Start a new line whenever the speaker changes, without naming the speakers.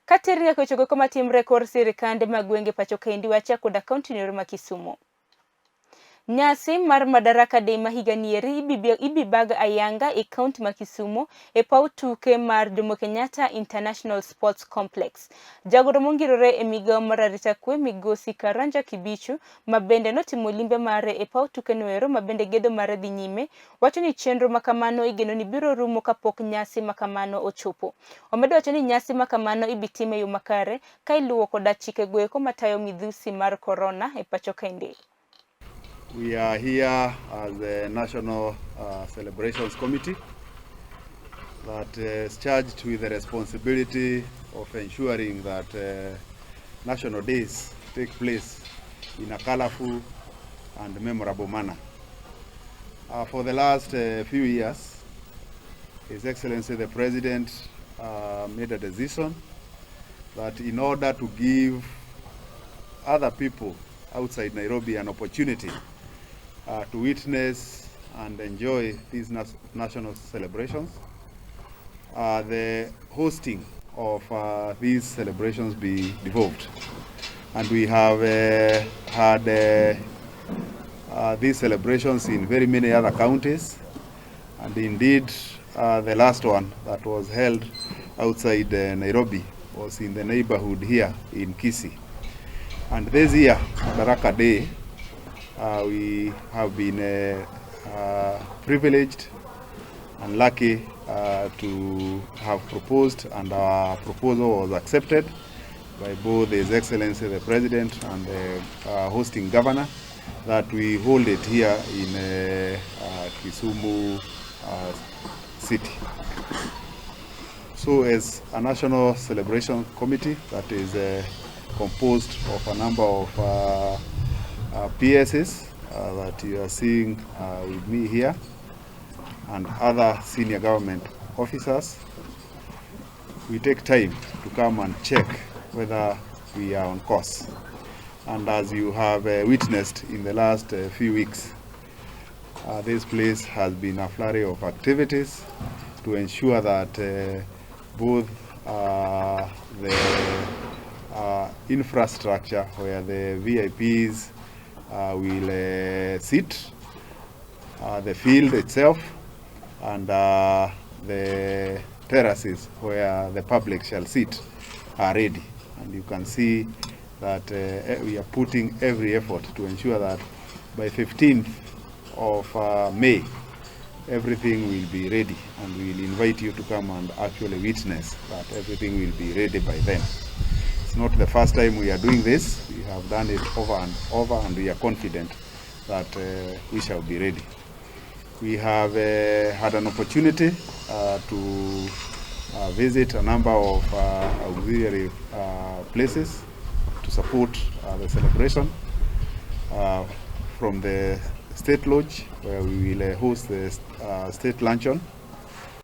Katiria kochogo koma timre kor sirikande magwenge pacho kaendi wacha koda kaunti ma Kisumu. Nyasi mar Madaraka Day ma higanieri ibibag ayanga e kaunti ma Kisumu e paw tuke mar Jomo Kenyatta International Sports Complex. Jagoro mongirore e migawo mar arita kwe Migosi Karanja Kibichu mabende notimo limbe mare e paw tuke noero mabende gedo mare dhi nyime, wacho ni chenro makamano igeno ni biro rumo kapok nyasi makamano ochopo. Omedo wacho ni nyasi makamano ibitime yo makare ka iluwo koda chike goeko matayo midhusi mar corona e pacho kaendi.
We are here as the National Celebrations Committee that is charged with the responsibility of ensuring that national days take place in a colorful and memorable manner. For the last few years, His Excellency the President made a decision that in order to give other people outside Nairobi an opportunity to witness and enjoy these national celebrations, the hosting of these celebrations be devolved. And we have had these celebrations in very many other counties, and indeed the last one that was held outside Nairobi was in the neighborhood here in Kisii. And this year, Madaraka Day, we have been privileged and lucky to have proposed, and our proposal was accepted by both His Excellency the President and the hosting governor, that we hold it here in Kisumu city. So as a national celebration committee that is composed of a number of PSs that you are seeing with me here, and other senior government officers, we take time to come and check whether we are on course. And as you have witnessed in the last few weeks, this place has been a flurry of activities to ensure that both the infrastructure where the VIPs will sit, the field itself, and the terraces where the public shall sit are ready. And you can see that we are putting every effort to ensure that by 15th of May, everything will be ready, and we will invite you to come and actually witness that everything will be ready by then. It's not the first time we are doing this. We have done it over and over, and we are confident that we shall be ready. We have had an opportunity to visit a number of auxiliary places to support the celebration, from the State Lodge, where we will host the state luncheon,